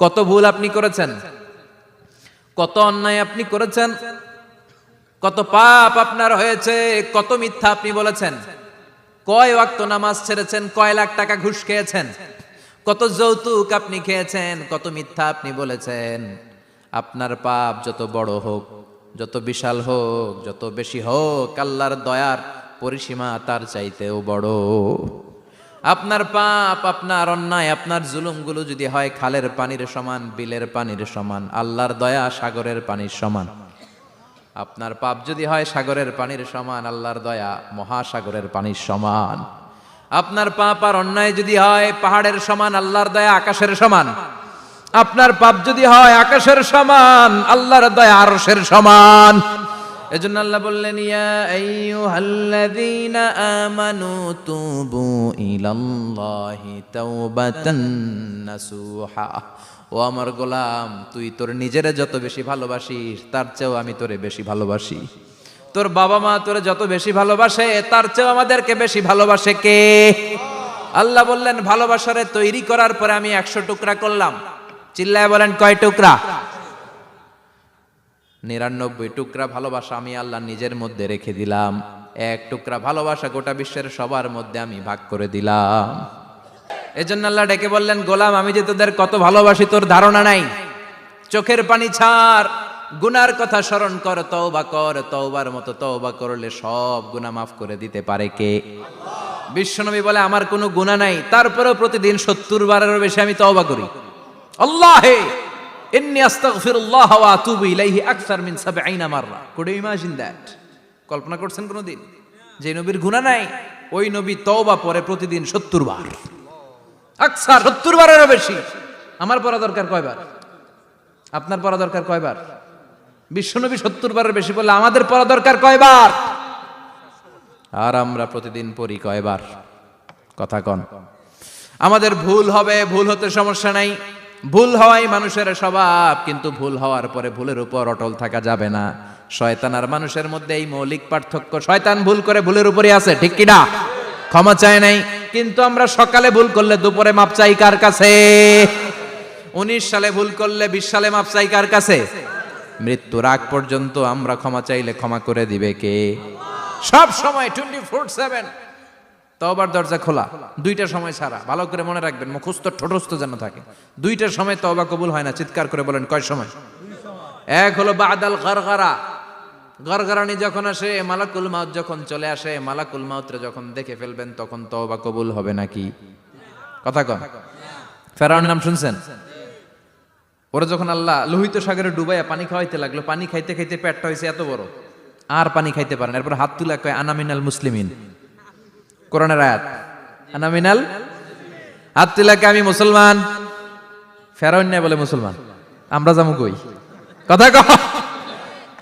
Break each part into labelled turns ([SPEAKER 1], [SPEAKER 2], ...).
[SPEAKER 1] কত ভুল আপনি করেছেন, কত অন্যায় আপনি করেছেন, কত পাপ আপনার হয়েছে, কত মিথ্যা আপনি বলেছেন, কয় ওয়াক্ত নামাজ ছেড়েছেন, কয় লাখ টাকা ঘুষ খেয়েছেন, কত যৌতুক আপনি খেয়েছেন, কত মিথ্যা আপনি বলেছেন। আপনার পাপ যত বড় হোক, যত বিশাল হোক, যত বেশি হোক, আল্লাহর দয়ার পরিসীমা তার চাইতেও বড়। আপনার পাপ, আপনার অন্যায়, আপনার জুলুমগুলো যদি হয় খালের পানির সমান, বিলের পানির সমান, আল্লাহর দয়া সাগরের পানির সমান। আপনার পাপ যদি হয় সাগরের পানির সমান, আল্লাহর দয়া মহাসাগরের পানির সমান। আপনার পাপ আর অন্যায় যদি হয় পাহাড়ের সমান, আল্লাহর দয়া আকাশের সমান। আপনার পাপ যদি হয় আকাশের সমান, আল্লাহর দয়া আরশের সমান। এজন্য আল্লাহ বললেন, ইয়া আইয়ুহাল্লাযীনা আমানু তুবু ইলাল্লাহি তাওবাতান নাসুহা। ও আমার গোলাম, তুই তোর নিজেরে যত বেশি ভালোবাসিস তার চেয়েও আমি তোরে বেশি ভালোবাসি। তোর বাবা মা তোরে যত বেশি ভালোবাসে তার চেয়েও আমাদেরকে বেশি ভালোবাসে কে? আল্লাহ বললেন, ভালোবাসারে তৈরি করার পরে আমি 100 টুকরা করলাম। চিল্লায় বলেন, কয় টুকরা? 99 টুকরা ভালোবাসা আমি আল্লাহ নিজের মধ্যে রেখে দিলাম। 1 টুকরা ভালোবাসা গোটা বিশ্বের সবার মধ্যে আমি ভাগ করে দিলাম। এজন্য আল্লাহ ডেকে বললেন, গোলাম আমি যে তোদের কত ভালোবাসি তোর ধারণা নাই। চোখের পানি ছাড়, গুনার কথা স্মরণ কর, তওবা কর। তওবার মতো তওবা করলে সব গুনাহ মাফ করে দিতে পারে কে? বিশ্বনবী বলে, আমার কোনো গুনাহ নাই, তারপরেও প্রতিদিন 70 বারেরও বেশি আমি তওবা করি। আল্লাহে ইন্নী আস্তাগফিরুল্লাহ ওয়া আতুবু ইলাইহি আকসার মিন 70 মাররা। Could you imagine that? কল্পনা করছেন কোনদিন যে নবীর গুনাহ নাই, ওই নবী তওবা পড়ে প্রতিদিন 70 বার, আকসার 70 বারেরও বেশি। আমার পড়া দরকার কয়বার? আপনার পড়া দরকার কয়বার? বিশ্বনবী 70 বারের বেশি বললে আমাদের পড়া দরকার কয়বার? আর আমরা প্রতিদিন পড়ি কয়বার? কথা কন। আমাদের ভুল হবে, ভুল হতে সমস্যা নাই, ভুল হওয়াই মানুষের স্বভাব, কিন্তু ভুল হওয়ার পরে ভুলের উপর অটল থাকা যাবে না। শয়তান আর মানুষের মধ্যে এই মৌলিক পার্থক্য। শয়তান ভুল করে ভুলের উপরই আছে, ঠিক কি না? ক্ষমা চায় নাই, কিন্তু আমরা সকালে ভুল করলে দুপুরে মাপ চাই কার কাছে? 19 সালে ভুল করলে 20 সালে মাপ চাই কার কাছে? মৃত্যুর আগ পর্যন্ত আমরা ক্ষমা চাইলে ক্ষমা করে দিবে কে? সব সময় 24/7 তওবার দরজা খোলা, 2টার সময় ছাড়া। ভালো করে মনে রাখবেন, মুখস্থ ঠোঁটস্থ যেন থাকে। 2টার সময় তওবা কবুল হয় না। চিৎকার করে বলেন, কয় সময়? এক হলো বাদাল গারগারা, গরগরানি যখন আসে, মালাকুল মাউত যখন চলে আসে, মালাকুল মাউতরে যখন দেখে ফেলবেন তখন তওবা কবুল হবে নাকি? কথা কন। ফেরাউনের নাম শুনছেন? ওরা যখন আল্লাহ লোহিত সাগরে ডুবাইয়া পানি খাওয়াইতে লাগলো, পানি খাইতে খাইতে পেটটা হয়েছে এত বড়, আর পানি খাইতে পারেন। এরপর হাত তুলে কয়, আনা মিনাল মুসলিমিন। কোরআনের আয়াত, আনা মিনাল, হাত তুলে কয় আমি মুসলমান। ফেরাউন নাই বলে মুসলমান, আমরা যাবো কই? কথা কয়।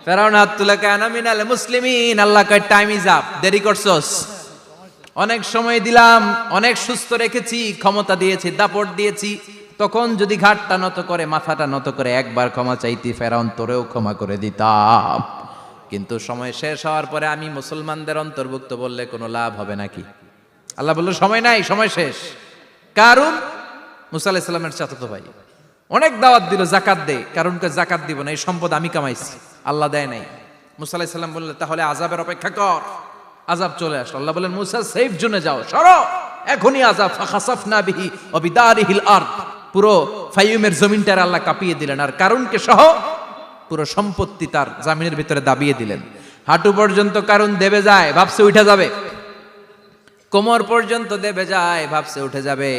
[SPEAKER 1] ফেরাউন হাত তুলে কয় আনা মিনাল মুসলিমিন। আল্লাহ কয়, টাইম ইজ আপ, দেরি করছস। অনেক সময় দিলাম, অনেক সুস্থ রেখেছি, ক্ষমতা দিয়েছি, দাপট দিয়েছি, তখন যদি ঘাটটা নত করে, মাথাটা নত করে একবার ক্ষমা চাইতি, ফেরাউন তোরেও ক্ষমা করে দিতাম। কিন্তু সময় শেষ হওয়ার পরে আমি মুসলমানদের অন্তর্ভুক্ত বললে কোনো লাভ হবে নাকি? আল্লাহ বলল, সময় নাই, সময় শেষ। কারণ মুসা আলাইহিস সালামের চাচাতো ভাই অনেক দাওয়াত দিল, জাকাত দে। কারণকে জাকাত দিব না, এই সম্পদ আমি কামাইছি, আল্লাহ দেয় নাই। মুসা আলাইহিস সালাম বললেন, তাহলে আযাবের অপেক্ষা কর। আযাব চলে আসলো। আল্লাহ বলেন, মুসা সেফ জোনে যাও, সরো, এখনই আযাব। ফাখাসাফনা বিহি ওয়া বিদারিহিল আরদ। পুরো ফাইয়ুমের জমিনটার আল্লাহ কাঁপিয়ে দিলেন, আর কারুনকে সহ পুরো সম্পত্তি তার জামিনের ভিতরে দাবিয়ে দিলেন। হাঁটু পর্যন্ত কারুন দেবে যায়, ভাবছে উঠে যাবে। কোমর পর্যন্ত দেবে যায়, ভাবছে উঠে যাবে।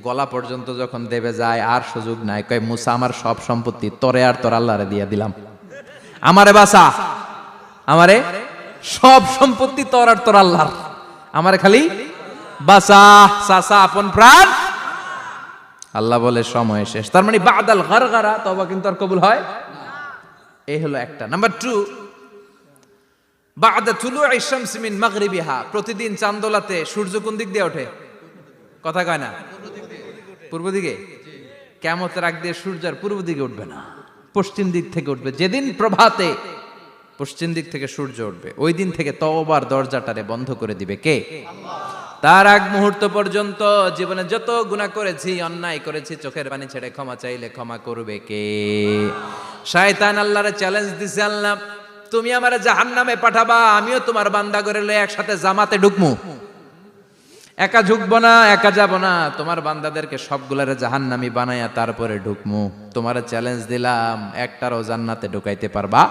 [SPEAKER 1] গলা পর্যন্ত যখন দেবে যায়, আর সুযোগ নাই। কয়, মুসা আমার সব সম্পত্তি তোরে আর তোর আল্লাহরে দিয়ে দিলাম, আমারে বাঁচা, আমারে সব সম্পত্তি তোর আর তোর আল্লাহর, আমারে খালি বাঁচা, চাচা আপন প্রাণ। আল্লাহ বলে, সময় শেষ। তার মানে বাদাল গারগারা তওবা কিন্তু আর কবুল হয়। এই হলো একটা। নাম্বার 2, বাদা তুলুই শামসি মিন মাগরিবিহা। প্রতিদিন চাঁদোলাতে সূর্য কোন দিক দিয়ে ওঠে? কথা কয় না? পূর্ব দিকে। কিয়ামতের আগ দিয়ে সূর্য আর পূর্ব দিকে উঠবে না, পশ্চিম দিক থেকে উঠবে। যেদিন প্রভাতে পশ্চিম দিক থেকে সূর্য উঠবে, ওই দিন থেকে তওবার দরজাটারে বন্ধ করে দিবে কে? তার আগ মুহূর্ত পর্যন্ত জীবনে যত গুনাহ করেছি, অন্যায় করেছি, চোখের পানি ছেড়ে ক্ষমা চাইলে ক্ষমা করবে কে? শয়তান আল্লাহরে চ্যালেঞ্জ দিছে, আল্লাহ তুমি আমারে জাহান্নামে পাঠাবা, আমিও তোমার বান্দা করে লয়ে একসাথে জামাতে ঢুকমু। একা ঢুকবো না, একা যাব না, তোমার বান্দাদেরকে সবগুলারে জাহান্নামী বানায়া তারপরে ঢুকমু। তোমারে চ্যালেঞ্জ দিলাম, একটারও জান্নাতে ঢুকাইতে পারবা?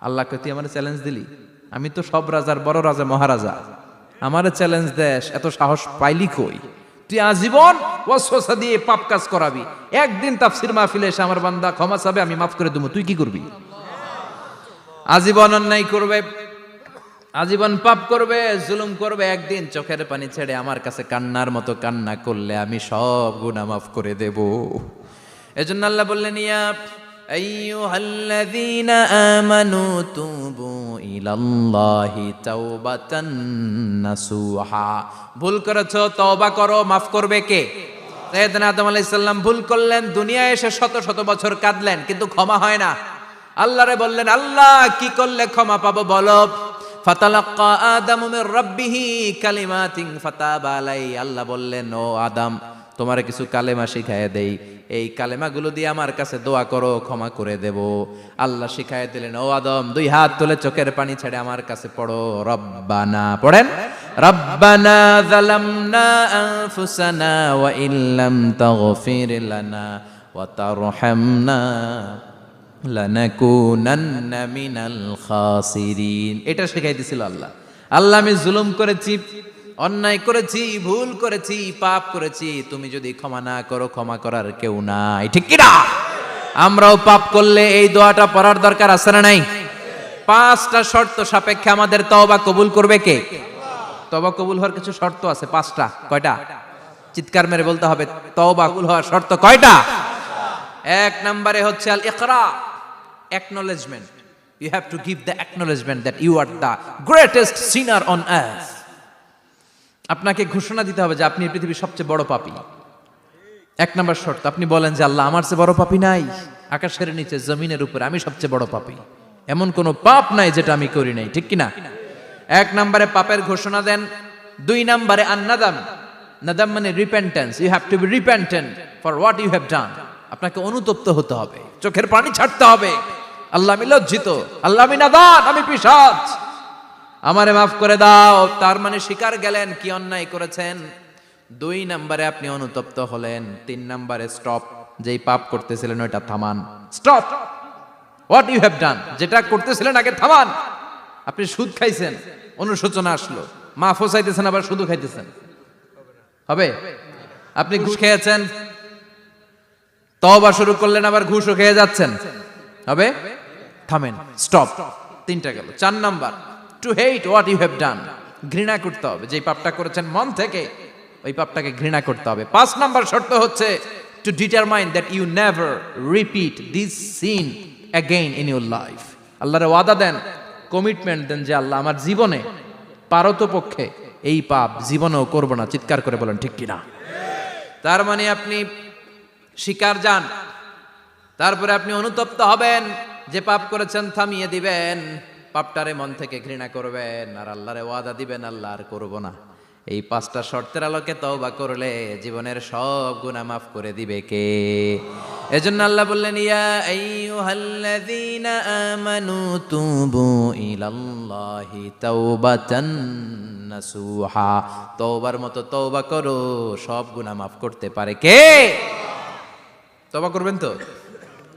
[SPEAKER 1] আল্লাহকে তুই আমার চ্যালেঞ্জ দিলি? আমি তো সব রাজার বড় রাজা, মহারাজা, আমারে চ্যালেঞ্জ দেশ, এত সাহস পাইলি কই? তুই আজীবন ওয়াসওয়াসা দিয়ে পাপ কাজ করাবি, একদিন তাফসীর মাহফিলে এসে আমার বান্দা ক্ষমা চাবে, আমি মাফ করে দেবো, তুই কি করবি? আজীবন অন্যায় করবে, আজীবন পাপ করবে, জুলুম করবে, একদিন চোখের পানি ছেড়ে আমার কাছে কান্নার মতো কান্না করলে আমি সব গুনাহ মাফ করে দেব। এজন্য আল্লাহ বললেন, ইয়া আইয়ুহাল্লাযীনা আমানু তুবু ইলাল্লাহি তাওবাতান নাসুহা। ভুল করেছো, তওবা করো, মাফ করবে কে? সাইয়েদনা আদম আলাইহিস সালাম ভুল করলেন, দুনিয়ায় এসে শত শত বছর কাঁদলেন, কিন্তু ক্ষমা হয় না। আল্লাহরে বললেন, আল্লাহ কি করলে ক্ষমা পাবো বলো? ফাতালাক্কা আদামু মির রাব্বিহি কালিমাতিন ফাতাবা আলাইহি। আল্লাহ বললেন, ও আদম, তোমারে কিছু কালেমা শিখায় দেই, এই কালেমাগুলো দিয়ে আমার কাছে দোয়া করো, ক্ষমা করে দেব। আল্লাহ শিখায় দিলেন, ও আদম, দুই হাত তুলে চোখের পানি ছেড়ে আমার কাছে পড়ো, রব্বানা, পড়েন, রব্বানা যালামনা আনফুসানা ওয়া ইল্লাম তাগফির লানা ওয়া তারহামনা লানাকুনান্না মিনাল খাসিরিন। এটা শিখাই দিছিল আল্লাহ। আল্লাহ, আমি জুলুম করেছি, অন্যায় করেছি, ভুল করেছি, পাপ করেছি, তুমি যদি ক্ষমা না করো, ক্ষমা করার কেউ নাই, ঠিক কি না? আমরাও পাপ করলে এই দোয়াটা পড়ার দরকার আছে না নাই? 5টা শর্ত সাপেক্ষে আমাদের তওবা কবুল করবে কে? তওবা কবুল হওয়ার কিছু শর্ত আছে, 5টা। কয়টা? চিৎকার মেরে বলতে হবে, তওবা কবুল হওয়ার শর্ত কয়টা? 1 নম্বরে হচ্ছে আল ইকরা, acknowledgement. You have to give the acknowledgement that you are the greatest sinner on earth. আপনাকে ঘোষণা দিতে হবে যে আপনি এই পৃথিবীর সবচেয়ে বড় পাপী। 1 নম্বর শর্ত, আপনি বলেন যে আল্লাহ, আমার চেয়ে বড় পাপী নাই, আকাশের নিচে জমিনের উপরে আমি সবচেয়ে বড় পাপী, এমন কোনো পাপ নাই যেটা আমি করি নাই, ঠিক কি না? 1 নম্বরে পাপের ঘোষণা দেন। 2 নম্বরে আন-নাদাম, নাদাম মানে repentance. You have to be repentant for what you have done. আপনাকে অনুতপ্ত হতে হবে, চোখের পানি ছাড়তে হবে। আল্লাহ, আমি লজ্জিত, আল্লাহ আমি নাদান, আমি পিশাচ, আমারে মাফ করে দাও। তার মানে স্বীকার গেলেন কি অন্যায় করেছেন। 2 নম্বরে আপনি অনুতপ্ত হলেন। 3 নম্বরে স্টপ, যেই পাপ করতেছিলেন ওইটা থামান। Stop what you have done, যেটা করতেছিলেন আগে থামান। আপনি সুদ খাইছেন, অনুশোচনা আসলো, মাফও চাইতেছেন, আবার সুদও খাইতেছেন, হবে? আপনি ঘুষ খেয়েছেন, তওবা শুরু করলেন, আবার ঘুষও খেয়ে যাচ্ছেন, হবে? থামেন, স্টপ। 3টা গেল। 4 number, to hate what you have done, ঘৃণা করতে হবে, যেই পাপটা করেছেন মন থেকে ওই পাপটাকে ঘৃণা করতে হবে। 5 নাম্বার শর্ত হচ্ছে to determine that you never repeat this sin again in your life. আল্লাহরে ওয়াদা দেন, কমিটমেন্ট দেন যে আল্লাহ, আমার জীবনে পারতপক্ষে এই পাপ জীবনেও করব না। চিৎকার করে বলেন ঠিক কিনা? তার মানে আপনি স্বীকার যান, তারপরে আপনি অনুতপ্ত হবেন, যে পাপ করেছেন থামিয়ে দিবেন, পাপটারে মন থেকে ঘৃণা করবেন, আর আল্লাহরে ওয়াদা দিবেন, আল্লাহ আর করব না। এই 5টা শর্তের আলোকে তওবা করলে জীবনের সব গুনাহ মাফ করে দিবে কে? এজন্য আল্লাহ বললেন, ইয়া আইয়ুহাল্লাযীনা আমানু তুবু ইলাল্লাহি তাওবাতান নাসুহা। তওবার মতো তওবা করো, সব গুনাহ মাফ করতে পারে কে? তওবা করবেন তো?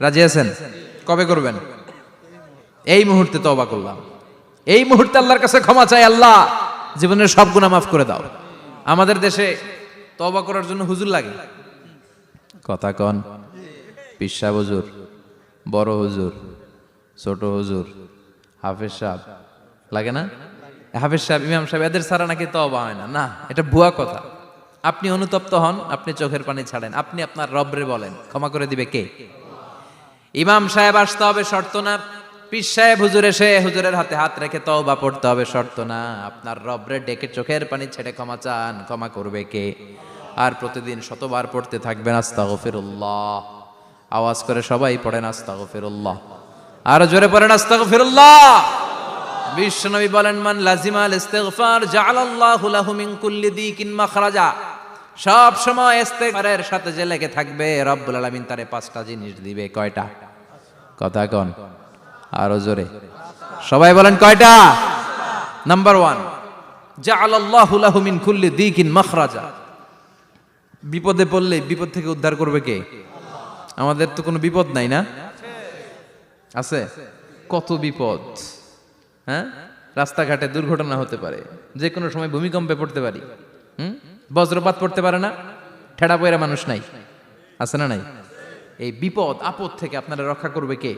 [SPEAKER 1] রাজি আছেন? কবে করবেন? এই মুহূর্তে তওবা করলাম, এই মুহূর্তে আল্লাহর কাছে ক্ষমা চাই, আল্লাহ জীবনের সব গুনাহ মাফ করে দাও। আমাদের দেশে তওবা করার জন্য হুজুর লাগে, কথা কন, পীর সাহেব হুজুর, বড় হুজুর, ছোট হুজুর, হাফেজ সাহেব লাগে না? হাফেজ সাহেব, ইমাম সাহেব, এদের ছাড়া নাকি তওবা হয় না। না, এটা ভুয়া কথা। আপনি অনুতপ্ত হন, আপনি চোখের পানি ছাড়েন, আপনি আপনার রবরে বলেন, ক্ষমা করে দিবে কে? ইমাম সাহেব আসতে হবে শর্ত না, পীর সাহেব হুজুর এসে হুজুরের হাতে হাত রেখে তওবা পড়তে হবে শর্ত না। আপনার রবরে ডেকে চোখের পানি ছেড়ে ক্ষমা চান, ক্ষমা করবে কে? আর প্রতিদিন শতবার পড়তে থাকবেন আস্তাগফিরুল্লাহ। আওয়াজ করে সবাই পড়েন আস্তাগফিরুল্লাহ, আর জোরে পড়েন আস্তাগফিরুল্লাহ। বিশ্বনবী বলেন, মান লাজিমাল ইস্তিগফার জাআলাল্লাহু লাহু মিন কুল্লি দিকিন মাখরাজা। সব সময় ইস্তিগফারের সাথে যে লেগে থাকবে, রব্বুল আলামিন তারে 5টা জিনিস দিবে। কয়টা? কথা কোন, আরো জোরে সবাই বলেন কয়টা? নাম্বার 1, জাআলাল্লাহু লাহু মিন কুল্লি দিকিন মাখরাজা। বিপদে পড়লে বিপদ থেকে উদ্ধার করবে কে? আমাদের তো কোনো বিপদ নাই না? আছে? কত বিপদ, হ্যাঁ? রাস্তাঘাটে দুর্ঘটনা হতে পারে, যে কোনো সময় ভূমিকম্পে পড়তে পারি, বজ্রপাত পড়তে পারে না, ঠেড়া পয়রা মানুষ নাই, আছে না নাই? এই বিপদ আপদ থেকে আপনারা রক্ষা করবে কে?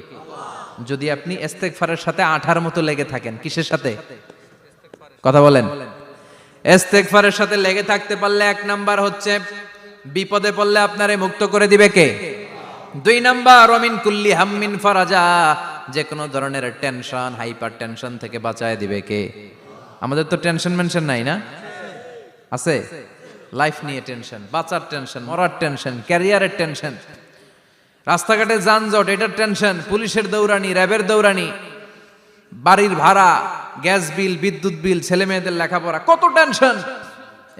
[SPEAKER 1] যদি আপনি ইস্তেগফারের সাথে আঠার মতো লেগে থাকেন। কিসের সাথে? কথা বলেন। ইস্তেগফারের সাথে লেগে থাকতে পারলে 1 নাম্বার হচ্ছে বিপদে পড়লে আপনারে মুক্ত করে দিবে কে? 2 নাম্বার ওমিন কুল্লি হাম্মিন ফারাজা, যে কোনো ধরনের টেনশন, হাইপার টেনশন থেকে বাঁচায় দিবে কে? আমাদের তো টেনশন মেনশন নাই না? আছে? লাইফ নিয়ে টেনশন, বাঁচার টেনশন, মরার টেনশন, ক্যারিয়ারের টেনশন, রাস্তাঘাটে যানজট, এটার টেনশন, পুলিশের দৌড়ানি, র্যাবের দৌড়ানি, বাড়ির ভাড়া, গ্যাস বিল, বিদ্যুৎ বিল, ছেলে মেয়েদের লেখাপড়া, কত টেনশন।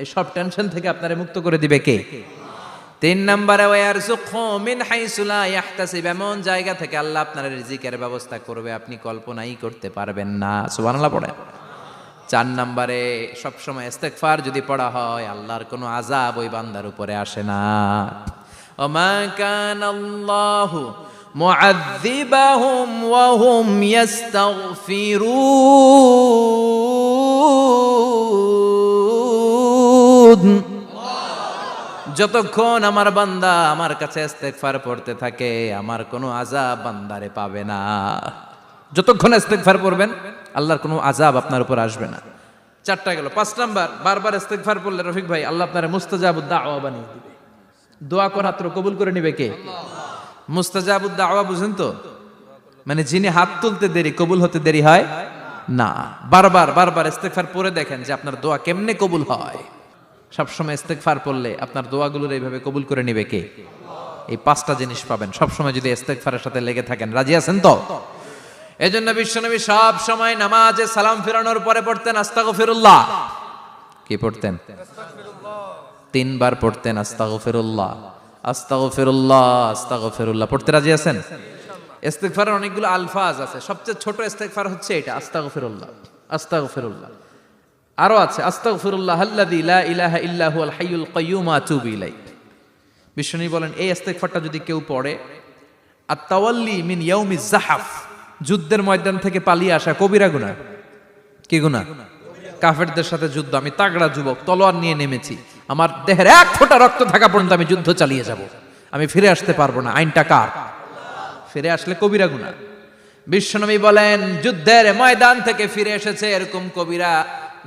[SPEAKER 1] এই সব টেনশন থেকে আপনারে মুক্ত করে দিবে কে? 3 নম্বরে ওয়ারযুকহু মিন হাইসু লা ইয়াহতাসিব, এমন জায়গা থেকে আল্লাহ আপনার রিজিকের ব্যবস্থা করবে আপনি কল্পনাই করতে পারবেন না। সুবহানাল্লাহ পড়েন। 4 নম্বরে সবসময় ইস্তেগফার যদি পড়া হয়, আল্লাহর কোনো আযাব ওই বান্দার উপরে আসে না। ওমা কানাল্লাহু মুআযযিবাহুম ওয়া হুম ইস্তাগফিরুন। যতক্ষণ আমার বান্দা আমার কাছে ইস্তেগফার পড়তে থাকে, আমার কোনো আযাব বান্দারে পাবে না। যতক্ষণ ইস্তেগফার পড়বেন, আল্লাহর কোনো আযাব আপনার উপর আসবে না। 4টা গেল। 5 নাম্বার, বারবার ইস্তেগফার পড়লে রফিক ভাই আল্লাহ আপনারে মুস্তাজাবুদ দাওয়া বানিয়ে দিবে। দোয়া করা মাত্র কবুল করে নিবে কে? মুস্তাজাবুদ দাওয়া বুঝেন তো? মানে যিনি হাত তুলতে দেরি, কবুল হতে দেরি হয় না। বারবার ইস্তেগফার পড়ে দেখেন যে আপনার দোয়া কেমনে কবুল হয়। সবসময় ইস্তেগফার পড়লে আপনার দোয়াগুলোর এইভাবে কবুল করে নিবে কে? এই 5টা জিনিস পাবেন সবসময় যদি ইস্তেগফারের সাথে লেগে থাকেন। রাজি আছেন তো? এজন্য বিশ্বনবী সব সময় নামাজে সালাম ফিরানোর পরে পড়তেন আস্তাগফিরুল্লাহ। কি পড়তেন? 3 বার পড়তেন আস্তাগফিরুল্লাহ, আস্তাগফিরুল্লাহ, আস্তাগফিরুল্লাহ। পড়তে রাজি আছেন? ইস্তেগফারের অনেকগুলো আলফাজ আছে, সবচেয়ে ছোট ইস্তেগফার হচ্ছে এটা, আস্তাগফিরুল্লাহ, আস্তাগফিরুল্লাহ। আরো আছে আস্তাগফিরুল্লাহ আল্লাযী লা ইলাহা ইল্লা হুয়াল হাইয়ুল কাইয়্যুম ওয়া আতুবু ইলাইহি। বিশ্বনবী বলেন এই ইস্তেগফারটা যদি কেউ পড়ে, আত-তাওয়াল্লি মিন ইয়াউমিজ যাহাফ, যুদ্ধের ময়দান থেকে পালিয়ে আসা কবিরা গুনাহ। কি গুনাহ? কাফেরদের সাথে যুদ্ধ, আমি তাগড়া যুবক, তলোয়ার নিয়ে নেমেছি, আমার দেহের 1 ফোঁটা রক্ত থাকা পর্যন্ত আমি যুদ্ধ চালিয়ে যাব, আমি ফিরে আসতে পারবো না। আইনটা কার? ফিরে আসলে কবিরা গুনাহ। বিশ্বনবী বলেন যুদ্ধের ময়দান থেকে ফিরে এসেছে এরকম কবিরা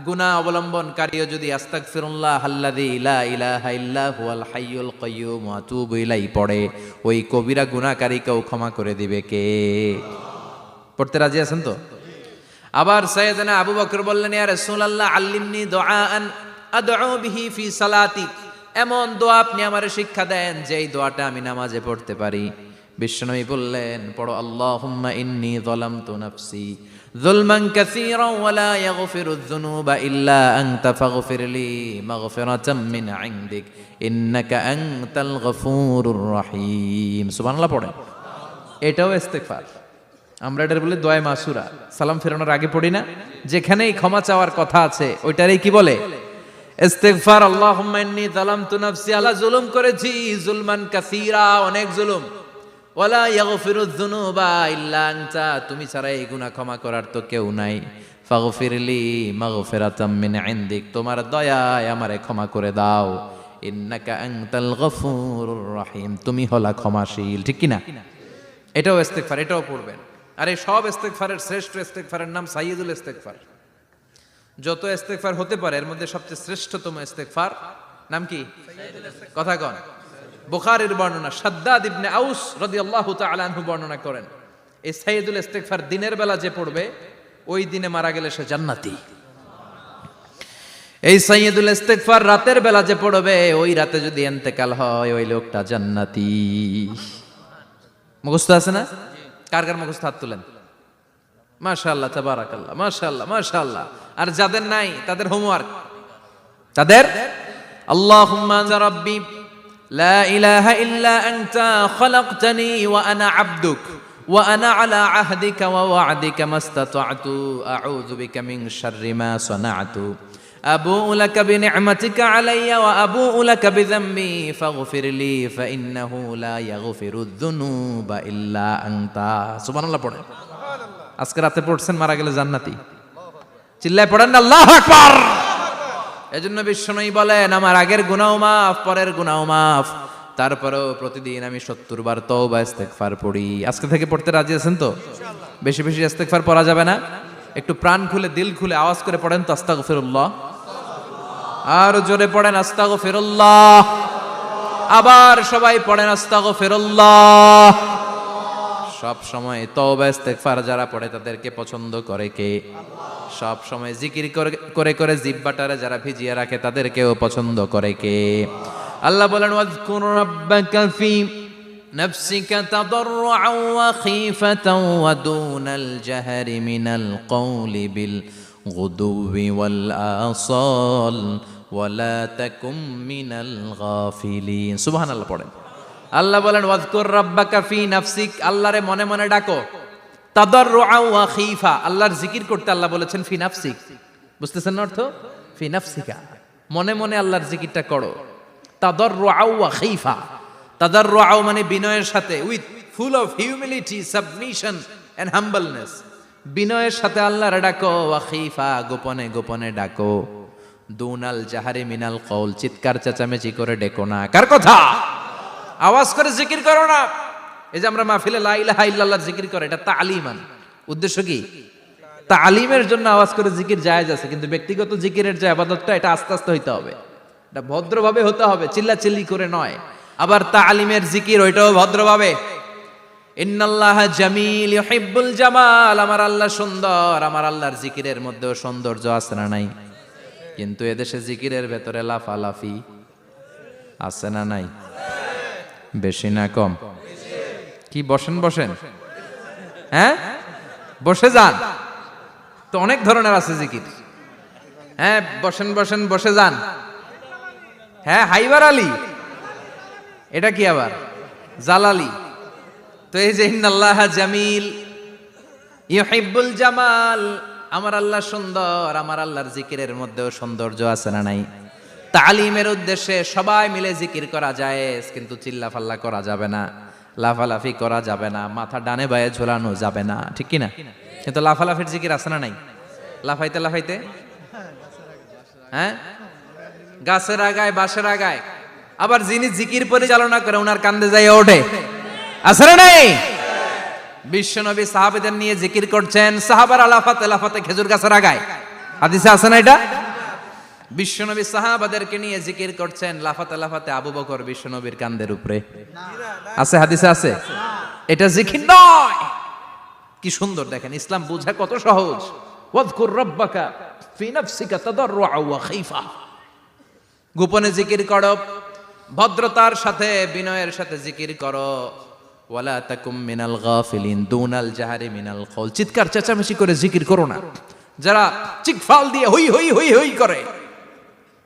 [SPEAKER 1] গুনাহ অবলম্বনকারীও যদি আস্তাগফিরুল্লাহ আল্লাযী লা ইলাহা ইল্লা হুয়াল হাইয়ুল কাইয়্যুম ওয়া আতুবু ইলাইহি পড়ে, ওই কবিরা গুনাহকারীকেও ক্ষমা করে দিবে কে? পড়তে রাজি আছেন তো? আবার সাইয়েদনা আবু বকর বললেন, ইয়া রাসূলুল্লাহ আল্লিমনি দুআআন আদউ বিহি ফি সালাতি, এমন দোয়া আপনি আমারে শিক্ষা দেন যেই দোয়াটা আমি নামাজে পড়তে পারি। বিশ্বনবী বললেন পড়ো, আল্লাহুম্মা ইন্নী যালামতু নাফসি যুলমান কাসীরান ওয়া লা ইয়াগফিরুয যুনুবা ইল্লা আনতা ফাগফিরলি মাগফিরাতাম মিন ইনদিক ইন্নাকা আনতাল গফুরুর রহিম। সুবহানাল্লাহ পড়েন। এটাও ইস্তেগফার। আমরা এটার বলে দোয়া মাসুরা, সালাম ফেরানোর আগে পড়ি না? যেখানেই ক্ষমা চাওয়ার কথা আছে ওইটারই কি বলে? ইস্তেগফার। আল্লাহুম্মা ইন্নী যালামতু নাফসি, আল্লাহ জুলুম করেছি, যুলমান কাসীরা, অনেক জুলুম, ওয়ালা ইয়াগফিরুয যুনুবা ইল্লা আনতা, তুমি ছাড়া এই গুনাহ ক্ষমা করার তো কেউ নাই। ফাগফিরলি মাগফিরাতাম মিন ইনদিক, তোমার দয়ায় আমারে ক্ষমা করে দাও। ইন্নাকা আনতাল গফুরুর রহিম, তুমি হলা ক্ষমাশীল। ঠিক কি না? এটাও ইস্তেগফার, এটাও পড়বেন। আর এই সব ইস্তেগফারের শ্রেষ্ঠ ইস্তেগফারের নাম সাইয়্যিদুল ইস্তেগফার। যত ইস্তেগফার হতে পারে এর মধ্যে সবচেয়ে শ্রেষ্ঠতম ইস্তেগফার নাম কি? কথা কন। বুখারীর বর্ণনা, শাদ্দাদ ইবনে আউস রাদিয়াল্লাহু তাআলা আনহু বর্ণনা করেন, এই সাইয়্যিদুল ইস্তেগফার দিনের বেলা যে পড়বে ওই দিনে মারা গেলে সে জান্নাতি। এই সাইয়্যিদুল ইস্তেগফার রাতের বেলা যে পড়বে ওই রাতে যদি ইন্তেকাল হয় ওই লোকটা জান্নাতি। মুখস্থ আছে না? কার কার মুখস্থ? হাত তুলেন। মাশাআল্লাহ, তাবারাকাল্লাহ, মাশাআল্লাহ, মাশাআল্লাহ। আর যাদের নাই তাদের হোমওয়ার্ক, তাদের আল্লাহুম্মা আনতা রাব্বি লা ইলাহা ইল্লা আনতা খালাকতানি ওয়া আনা আবদুক ওয়া আনা আলা আহদিকা ওয়া ওয়া'দিকা মাস্তাতা'তু আউযু বিকা মিন শাররি মা সানা'তু আবুউ লাকা বিনি'মাতিকা আলাইয়া ওয়া আবুউ লাকা বিযামবি ফাগফিরলি ফাইন্নাহু লা ইয়াগফিরুয যুনুবা ইল্লা আনতা। সুবহানাল্লাহ পড়েন। আজকে রাতে পড়ছেন, মারা গেলে জান্নাতি। চিল্লায় পড়েন না আল্লাহু আকবার। এজন্য বিশ্বনবী বলেন, আমার আগের গুনাহ মাফ, পরের গুনাহ মাফ, তারপরেও প্রতিদিন আমি 70 বার তওবা ইস্তেগফার পড়ি। আজকে থেকে পড়তে রাজি আছেন তো? বেশি বেশি ইস্তেগফার পড়া যাবে না? একটু প্রাণ খুলে, দিল খুলে আওয়াজ করে পড়েন তো আস্তাগফিরুল্লাহ। আর জোরে পড়েন আস্তাগফিরুল্লাহ। আবার সবাই পড়েন আস্তাগফিরুল্লাহ। সব সময় তওবা ইস্তেগফার যারা পড়ে তাদেরকে পছন্দ করে কে? সব সময় জিকির করে করে জিহ্বাটারে যারা ভিজিয়ে রাখে তাদেরকেও পছন্দ করে কে? আল্লাহ বলেন, ওয়াজকুর রাব্বাকা ফি নাফসিকা তাদাররুআন ওয়া খীফাতান ওয়া দুনাল জাহরি মিনাল কওলি বিল গুদুওয়ি ওয়াল আসাল ওয়া লা তাকুম মিনাল গাফিলিন। সুবহানাল্লাহ পড়েন। আল্লাহ বলেন, ওয়াজকুর রাব্বাকা ফি নাফসিক, আল্লাহরে মনে মনে ডাকো। তাদাররুআন ওয়া খীফা, আল্লাহর জিকির করতে আল্লাহ বলেছেন ফি নাফসিক। বুঝতেছেন না অর্থ? ফি নাফসিকা, মনে মনে আল্লাহর জিকিরটা করো। তাদাররুআন ওয়া খীফা, তাদাররুআন মানে বিনয়ের সাথে, with full of humility, submission and humbleness. বিনয়ের সাথে আল্লাহরে ডাকো। ওয়া খীফা, গোপনে গোপনে ডাকো। দুনাল জাহারি মিনাল কওল, চিৎকার চেঁচামেচি করে ডেকো না। কার কথা? আওয়াজ করে জিকির করো না। এই যে আমরা মাহফিলে লা ইলাহা ইল্লাল্লাহ জিকির করে, এটা তালিমান। উদ্দেশ্য কি? তালিমের জন্য আওয়াজ করে জিকির জায়েজ আছে, কিন্তু ব্যক্তিগত জিকিরের যে ইবাদতটা, এটা আস্তে আস্তে হইতে হবে, এটা ভদ্রভাবে হতে হবে, চিল্লাচিল্লি করে নয়। আবার তালিমের জিকির ওইটাও ভদ্রভাবে। ইন্নাল্লাহা জামিল ইউহিব্বুল জামাল, আমার আল্লাহ সুন্দর, আমার আল্লাহর জিকিরের মধ্যেও সৌন্দর্য আছে না নাই? কিন্তু এদেশে জিকিরের ভেতরে লাফালাফি আছে না নাই? বেশি না কম? কি বসেন বসেন, হ্যাঁ বসে যান তো, অনেক ধরনের আছে জিকির। হ্যাঁ বসেন বসেন, বসে যান। হ্যাঁ হাইবার আলী, এটা কি আবার জালালি? তো এই যে ইন্নাল্লাহা জামিল ইউহিব্বুল জামাল, আমার আল্লাহ সুন্দর, আমার আল্লাহর জিকিরের মধ্যেও সৌন্দর্য আছে না নাই? তালিমের উদ্দেশ্যে সবাই মিলে জিকির করা যায়, কিন্তু চিল্লাফাল্লা করা যাবে না, লাফালাফি করা যাবে না, মাথা ডানে বায়ে ঝোলানো যাবে না, ঠিক কি না? কিন্তু লাফালাফির জিকির আছে না নাই? লাফাইতে লাফাইতে, হ্যাঁ গাছের আগায় বাঁশের আগায়। আবার যিনি জিকির পরিচালনা করে ওনার কান্দে যাই ওঠে, আছে না নাই? বিশ্বনবী সাহাবাদের নিয়ে জিকির করছেন, সাহাবারা লাফাতে লাফাতে খেজুর গাছের আগায়। হাদিসে আছে না এটা? বিশ্বনবী সাহাবাদেরকে নিয়ে জিকির করছেন, লাফাতে লাফাতে আবু বকর বিশ্বনবীর কান্দের উপরে। আছে হাদিসে আছে? এটা জিকির নয়। কি সুন্দর দেখেন, ইসলাম বোঝা কত সহজ। ওয়াজকুর রাব্বাকা ফি নাফসিকা তাদাররুআন ওয়া খীফা, গোপনে জিকির করো, ভদ্রতার সাথে বিনয়ের সাথে জিকির করো। ওয়ালা তাকুম মিনাল গাফিলিন, দুনাল জাহারি মিনাল কওল, চিৎকার চেঁচামেচি করে জিকির করো না। যারা চিকফাল দিয়ে হই হই হই হই করে,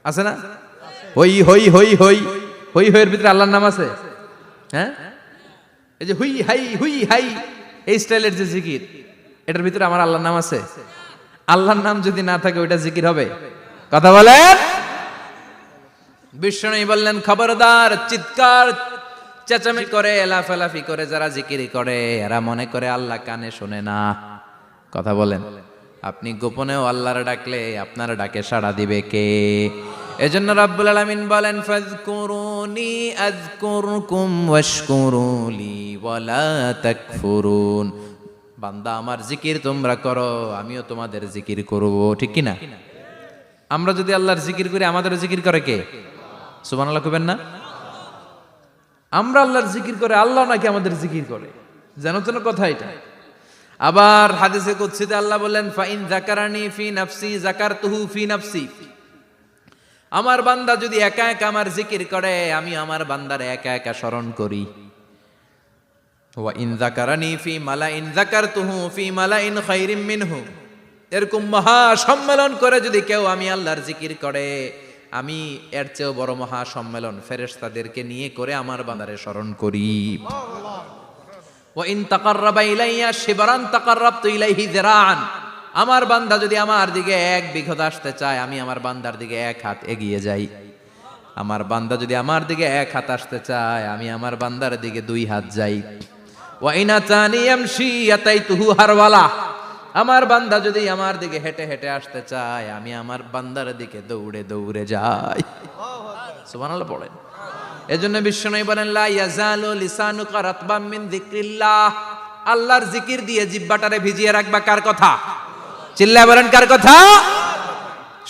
[SPEAKER 1] আছে না? হই হই হই হই হই হইয়ের ভিতরে আল্লাহর নাম আছে। হ্যাঁ এই যে হুই হাই হুই হাই, এই স্টাইলের যে জিকির, এটার ভিতরে আমার আল্লাহর নাম আছে? আল্লাহর নাম যদি না থাকে ওইটা জিকির হবে? কথা বলেন। বিশ্বনবী বললেন, খবরদার, চিৎকার চেঁচামেচি করে লাফালাফি করে যারা জিকির করে, এরা মনে করে আল্লাহ কানে শোনে না। কথা বলেন। আপনি গোপনেও আল্লাহর ডাকলে আপনার ডাকে সাড়া দিবে কে? এজন্য রাব্বুল আলামিন বলেন, ফাযকুরুনি আযকুরকুম ওয়াশকুরুলি ওয়ালা তাকফুরুন। বান্দা আমার জিকির তোমরা করো, আমিও তোমাদের জিকির করব, ঠিক কি না? আমরা যদি আল্লাহর জিকির করি, আমাদেরও জিকির করে কে? সুবহানাল্লাহ কইবেন না? আমরা আল্লাহর জিকির করে, আল্লাহ নাকি আমাদের জিকির করে, জানো তো না কথা এটা? আবার হাদিসে কুদসিতে আল্লাহ বলেন, ফাইন যাকারানি ফি নাফসি যাকারতুহু ফি নাফসি, আমার বান্দা যদি একা একা আমার জিকির করে, আমি আমার বান্দারে একা একা স্মরণ করি। ওয়া ইন যাকারানি ফি মালাইন যাকারতুহু ফি মালাইন খায়রিম মিনহু। এরকম মহা সম্মেলন করে যদি কেউ আমি আল্লাহর জিকির করে, আমি এর চেয়েও বড় মহা সম্মেলন ফেরেশতাদেরকে নিয়ে করে আমার বান্দারে স্মরণ করি। ওয়া ইন তাকাররাবা ইলাইয়া শিবরান তাকাররাবতু ইলাইহি যিরাআন। আমার বান্দা যদি আমার দিকে এক বিঘত আসতে চায়, আমি আমার বান্দার দিকে এক হাত এগিয়ে যাই। আমার বান্দা যদি আমার দিকে এক হাত আসতে চায়, আমি আমার বান্দার দিকে দুই হাত যাই। ওয়া ইন আতানি ইয়ামশি আতাইতুহু হারওয়ালা। আমার বান্দা যদি আমার দিকে হেঁটে হেঁটে আসতে চায়, আমি আমার বান্দার দিকে দৌড়ে দৌড়ে যাই। সুবহানাল্লাহ পড়েন। এজন্য বিশ্বনবী বলেন, লা ইয়াজালু লিসানুকা রাতবাম মিন যিকরিল্লাহ। আল্লাহর জিকির দিয়ে জিহ্বাটারে ভিজিয়ে রাখবা। কার কথা? চিল্লায় বলেন কার কথা?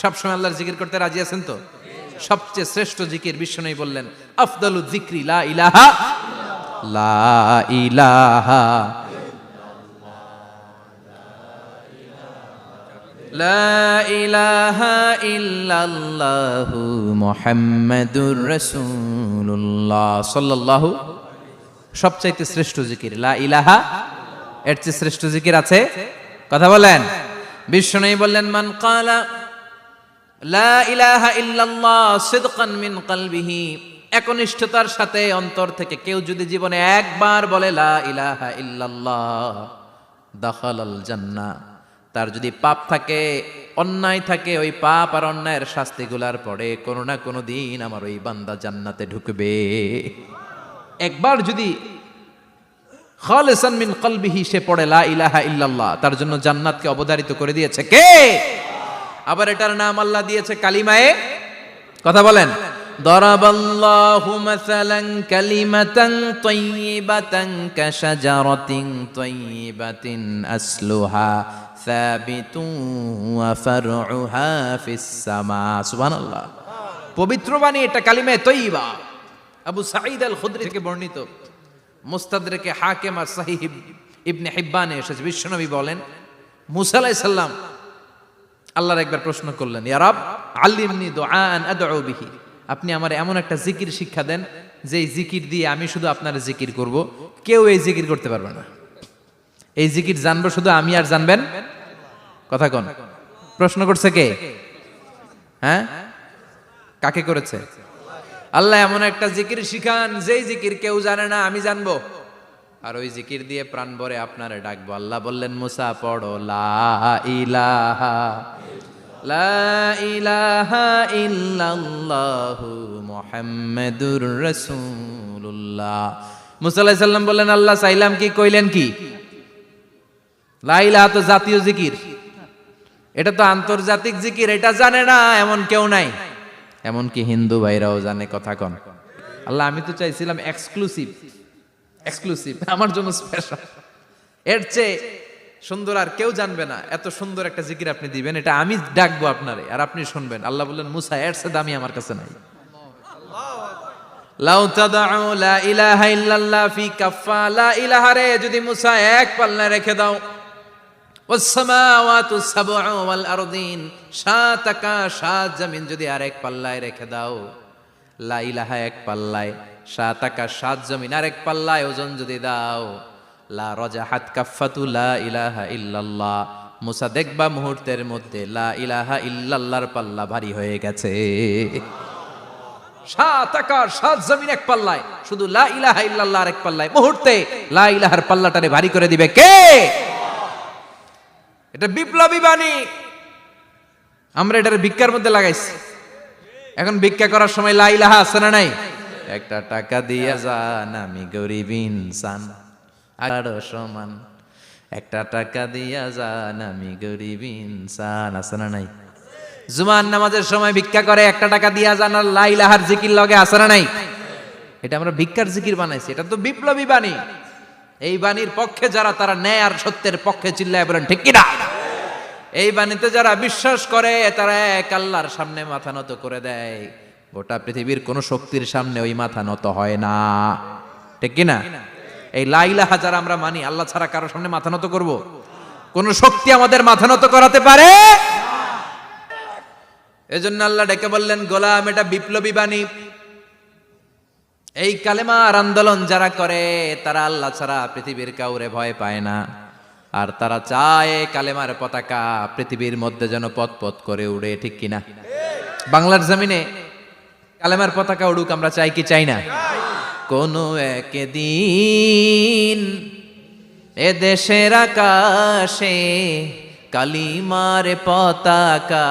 [SPEAKER 1] সবসময় আল্লাহর জিকির করতে রাজি আছেন তো? সবচেয়ে শ্রেষ্ঠ জিকির বিশ্বনবী বললেন, আফদালু যিকরি লা ইলাহা লা ইলাহা লা ইলাহা ইল্লাল্লাহু মুহাম্মাদুর রাসূলুল্লাহ সাল্লাল্লাহু। সবচাইতে শ্রেষ্ঠ জিকির লা ইলাহা। এর চেয়ে শ্রেষ্ঠ জিকির আছে? কথা বলেন। বিশ্বনবী বললেন, মান ক্বালা লা ইলাহা ইল্লাল্লাহ সিদকান মিন কলবিহি। একনিষ্ঠতার সাথে অন্তর থেকে কেউ যদি জীবনে একবার বলে লা ইলাহা ইল্লাল্লাহ, দাখালাল জান্নাহ। তার যদি পাপ থাকে, অন্যায় থাকে, ওই পাপ আর অন্যায়ের শাস্তিগুলার পরে কোনো না কোনো দিন আমার ওই বান্দা জান্নাতে ঢুকবে। একবার যদি খালিসান মিন কলবিহি সে পড়ে লা ইলাহা ইল্লাল্লাহ, তার জন্য জান্নাতকে অবধারিত করে দিয়েছে কে? আবার এটার নাম আল্লাহ দিয়েছে কালিমায়ে। কথা বলেন। দরাবাল্লাহু মাসালান কালিমাতান তাইয়িবাতান কাশাজারাতিন তাইয়িবাতিন আসলুহা সাবিতুন ওয়া ফারউহা ফিস সামা। সুবহানাল্লাহ। পবিত্র বাণী এটা কালিমায়ে তাইয়িবা। আবু সাঈদ আল খুদরি থেকে বর্ণিত, মুস্তাদরাকে হাকিম আর সহিহ ইবনে হিব্বানে এসেছে। বিশ্বনবী বলেন, মুসা আলাইহিস সালাম আল্লাহর একবার প্রশ্ন করলেন, ইয়া রাব আল্লিমনি দুআআন আদউ বিহি। আপনি আমার এমন একটা জিকির শিক্ষা দেন যেই জিকির দিয়ে আমি শুধু আপনার জিকির করব, কেউ এই জিকির করতে পারবে না। এই জিকির জানবো শুধু আমি, আর জানবেন কথা কোন? প্রশ্ন করছে কে? হ্যাঁ, কাকে করেছে? আল্লাহ এমন একটা জিকির শিখান যেই জিকির কেউ জানে না, আমি জানবো, আর ওই জিকির দিয়ে প্রাণ ভরে আপনারে ডাকবো। আল্লাহ বললেন, মুসা পড়ো লা ইলাহা লা ইলাহা ইল্লাল্লাহু মুহাম্মাদুর রাসূলুল্লাহ। মুসা আলাইহিস সালাম বললেন, আল্লাহ চাইলাম কি, কইলেন কি? লা ইলাহা তো জাতীয় জিকির, এটা তো আন্তর্জাতিক জিকির, এটা জানে না এমন কেউ নাই। এমনকি হিন্দু ভাইরাও জানে। কথা কন। আল্লাহ আমি তো চাইছিলাম এক্সক্লুসিভ, আমার জন্য স্পেশাল। এর চেয়ে সুন্দর আর কেউ জানবে না। এত সুন্দর একটা জিকির আপনি দিবেন, এটা আমি ডাকবো আপনারে আর আপনি শুনবেন। আল্লাহ বললেন, মুসা এর চেয়ে দামি আমার কাছে নাই। লাউ তাদউ লা ইলাহা ইল্লাল্লাহ ফি কাফা। লা ইলাহা রে যদি মুসা এক পাল্লায় রেখে দাও, ওয়াস সামাওয়াতু সাবউ ওয়াল আরদিন, সাত আকাশ সাত জমিন যদি আরেক পাল্লায় রেখে দাও, লা ইলাহা এক পাল্লায়, সাত আকাশ সাত জমিন আরেক পাল্লায় ওজন যদি দাও, লা রাজাহাত কাফাতু লা ইলাহা ইল্লাল্লাহ। মুসা দেখবা মুহূর্তের মধ্যে লা ইলাহা ইল্লাল্লাহর পাল্লা ভারী হয়ে গেছে। সাত আকাশ সাত জমিন এক পাল্লায়, শুধু লা ইলাহা ইল্লাল্লাহ আরেক পাল্লায়, মুহূর্তে লা ইলাহার পাল্লাটারে ভারী করে দিবে কে? এটা বিপ্লবী বাণী। আমরা এটার ভিক্ষার মধ্যে লাগাইছি। এখন ভিক্ষা করার সময় লা ইলাহা আছে না নাই? একটা টাকা দিয়া যান, আমি গরিব ইনসান আরো সমান। একটা টাকা দিয়া যান, আমি গরিব ইনসান, আছে না নাই? জুমার নামাজের সময় ভিক্ষা করে, একটা টাকা দিয়া যান, আর লা ইলাহার জিকির লগে, আছে না নাই? এটা আমরা ভিক্ষার জিকির বানাইছি। এটা তো বিপ্লবী বাণী। এই বাণীর পক্ষে যারা, তারা ন্যায় আর সত্যের পক্ষে চিল্লায় বলেন ঠিক কিনা? এই বাণীতে যারা বিশ্বাস করে, তারা এক আল্লাহর সামনে মাথা নত করে দেয়। গোটা পৃথিবীর কোন শক্তির সামনে ওই মাথা নত হয় না। ঠিক কিনা? এই লা ইলাহা যারা আমরা মানি, আল্লাহ ছাড়া কারো সামনে মাথা নত করব? কোন শক্তি আমাদের মাথা নত করাতে পারে? এজন্য আল্লাহ ডেকে বললেন, গোলাম এটা বিপ্লবী বাণী। এই কালেমার আন্দোলন যারা করে তারা আল্লাহ ছাড়া পৃথিবীর কাউরে ভয় পায় না, আর তারা চায় কালেমার পতাকা পৃথিবীর মধ্যে যেন পথ পথ করে উড়ে, ঠিক কিনা? বাংলার জমিনে কালেমার পতাকা উড়ুক, আমরা চাই কি চাই না? কোনো একদিন এ দেশের আকাশে কালিমার পতাকা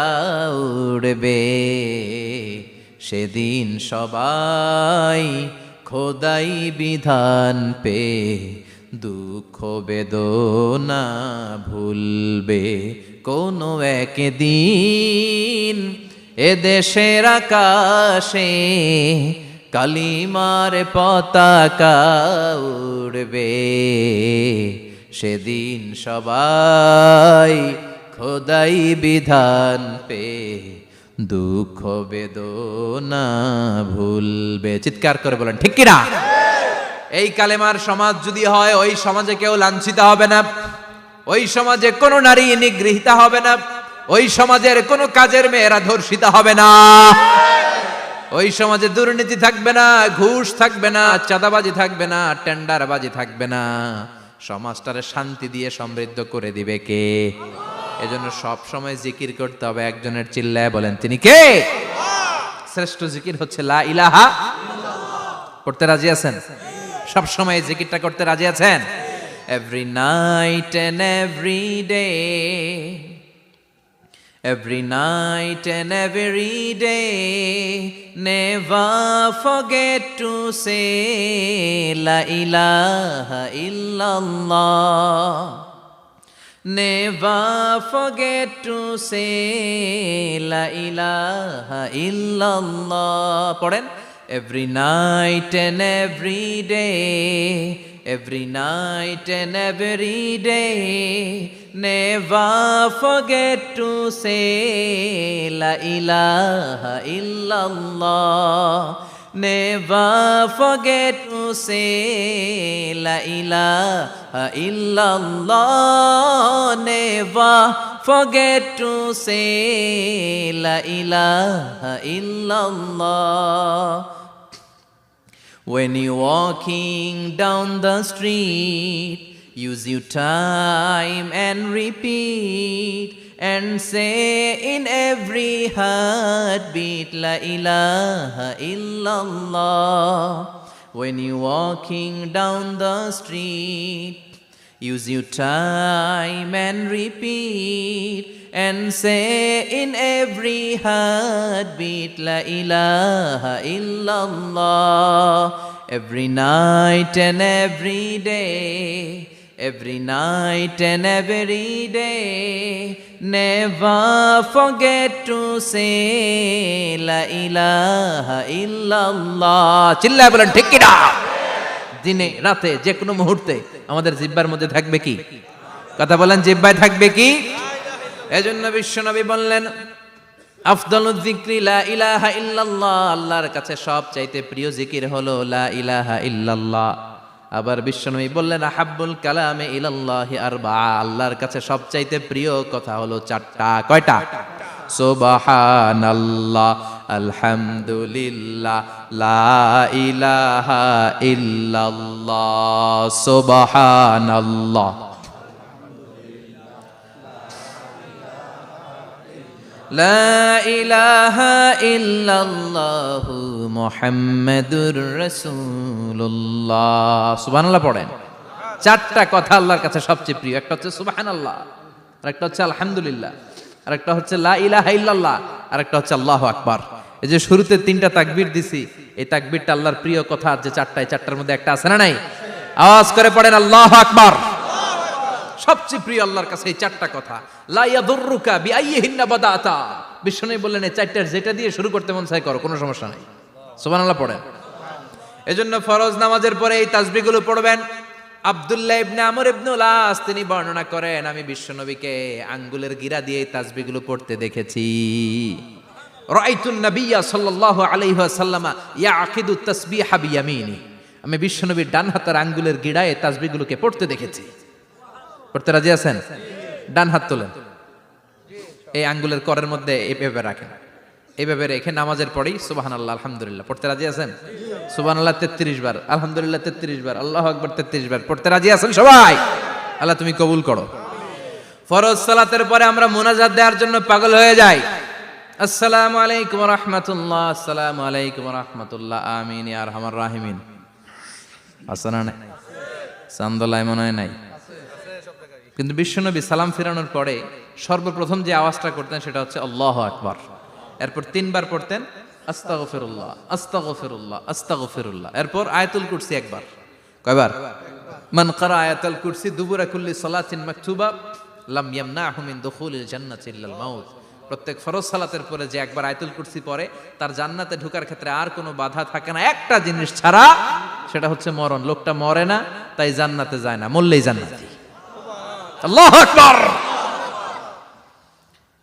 [SPEAKER 1] উড়বে, সেদিন সবাই খোদাই বিধান পে দুঃখ বেদনা ভুলবে। কোনো একদিন এ দেশের আকাশে কালিমার পতাকা উড়বে, সেদিন সবাই খোদাই বিধান পে দুঃখ বেদনা ভুলবে। চিৎকার করে বলেন ঠিক কিনা? এই কালেমার সমাজ যদি হয়, ওই সমাজে কেউ লাঞ্ছিত হবে না, ওই সমাজে কোনো নারী নিগৃহীতা হবে না, ওই সমাজের কোনো কাজের মেয়েরা ধর্ষিত হবে না, ওই সমাজে দুর্নীতি থাকবে না, ঘুষ থাকবে না, চাঁদাবাজি থাকবে না, টেন্ডারবাজি থাকবে না। সমাজটারে শান্তি দিয়ে সমৃদ্ধ করে দিবে কে? এজন্য সব সময় জিকির করতে হবে একজনের, চিল্লায় বলেন তিনি কে? শ্রেষ্ঠ জিকির হচ্ছে লা ইলাহা ইল্লাল্লাহ। করতে রাজি আছেন? সব সময় জিকিরটা করতে রাজি আছেন? Every night and every day, every night and every day, never forget to say la ilaha illallah, never forget to say la ilaha illallah. পড়েন, every night and every day, every night and every day, never forget to say la ilaha illallah, never forget to say la ilaha illallah, never forget to say la ilaha illallah. When you're walking down the street, use your time and repeat, and say in every heartbeat la ilaha illallah. When you're walking down the street, use your time and repeat, and say in every heartbeat la ilaha illallah. Every night and every day, every night and every day, never forget to say la ilaha illallah. চিল্লায় বলেন ঠিক কিনা? দিনে রাতে যে কোনো মুহূর্তে আমাদের জিহ্বার মধ্যে থাকবে কি? কথা বলেন, জিহ্বায় থাকবে কি? এজন্য বিশ্বনবী বললেন, আফদালুয যিকরি লা ইলাহা ইল্লাল্লাহ, আল্লাহর কাছে সবচাইতে প্রিয় জিকির হলো লা ইলাহা ইল্লাল্লাহ। আবার বিশ্বনবী বললেন, আহাব্বুল কালামে ইলাল্লাহি আরবাআ, আল্লাহর কাছে সবচাইতে প্রিয় কথা হলো চারটা। কয়টা? সুবহানাল্লাহ, আলহামদুলিল্লাহ, লা ইলাহা ইল্লাল্লাহ। সুবহানাল্লাহ, লা ইলাহা ইল্লাল্লাহ, মুহাম্মাদুর রাসূলুল্লাহ। সুবহানাল্লাহ পড়েন। চারটা কথা আল্লাহর কাছে সবচেয়ে প্রিয়। একটা হচ্ছে সুবহানাল্লাহ, আরেকটা হচ্ছে আলহামদুলিল্লাহ, আরেকটা হচ্ছে লা ইলাহা ইল্লাল্লাহ, আরেকটা হচ্ছে আল্লাহু আকবার। এই যে শুরুতে তিনটা তাকবীর দিছি, এই তাকবীরটা আল্লাহর প্রিয় কথা যে চারটা, এই চারটার মধ্যে একটা আছে না নাই? আওয়াজ করে পড়েন আল্লাহু আকবার। সবচেয়ে প্রিয় আল্লাহর কাছে এই চারটা কথা। লা ইয়াদুররুকা বিআইয়িহিন্না বাদাতা, বিশ্বনবী বললেন এই চারটার যেটা দিয়ে শুরু করতে মন চায় করো, কোনো সমস্যা নাই। সুবহানাল্লাহ পড়েন। এজন্য ফরজ নামাজের পরে এই তাসবিহগুলো পড়বেন। আব্দুল্লাহ ইবনে আমর ইবনে আস তিনি বর্ণনা করেন, আমি বিশ্বনবীকে আঙ্গুলের গিরা দিয়ে এই তাসবিহগুলো পড়তে দেখেছি। রাআইতুন নাবিয়্যা সাল্লাল্লাহু আলাইহি ওয়াসাল্লাম ইয়াকিদু তাসবিহা বিয়ামিনি, আমি বিশ্বনবীর ডান হাতের আঙ্গুলের গিরায় তাসবিহগুলোকে পড়তে দেখেছি। পড়তে রাজি আছেন? ডান হাত তোলেন, এই আঙ্গুলের করের মধ্যে এভাবে রাখেন, এইভাবে রেখে নামাজের পরেই সুবহানাল্লাহ আলহামদুলিল্লাহ পড়তে রাজি আছেন? সুবহানাল্লাহ 33 বার, আলহামদুলিল্লাহ 33 বার, আল্লাহু আকবার 33 বার পড়তে রাজি আছেন সবাই? আল্লাহ তুমি কবুল করো। ফরজ সালাতের পরে আমরা মুনাজাত দেওয়ার জন্য পাগল হয়ে যাই। আসসালামু আলাইকুম ওয়া রাহমাতুল্লাহ, আসসালামু আলাইকুম ওয়া রাহমাতুল্লাহ, আমিন ইয়া আরহামার রাহিমিন। আসনা নাই চান্দলায় মনে হয় নাই, কিন্তু বিশ্বনবী সালাম ফিরানোর পরে সর্বপ্রথম যে আওয়াজটা করতেন সেটা হচ্ছে আল্লাহু আকবার। এরপর 3 বার পড়তেন আস্তাগফিরুল্লাহ আস্তাগফিরুল্লাহ আস্তাগফিরুল্লাহ। এরপর আয়াতুল কুরসি একবার। কয়বার? মান ক্বারা আয়াতুল কুরসি দুবুরা কুল্লি সালাতিন মাকতুবা লাম ইয়ামনাহু মিন দুখুলিল জান্নাতি ইল্লাল মাউত। প্রত্যেক ফরজ সালাতের পরে যে একবার আয়াতুল কুরসি পড়ে তার জান্নাতে ঢোকার ক্ষেত্রে আর কোনো বাধা থাকে না, একটা জিনিস ছাড়া, সেটা হচ্ছে মরণ। লোকটা মরে না তাই জান্নাতে যায় না, মরলেই জান্নাতি। আল্লাহু আকবার।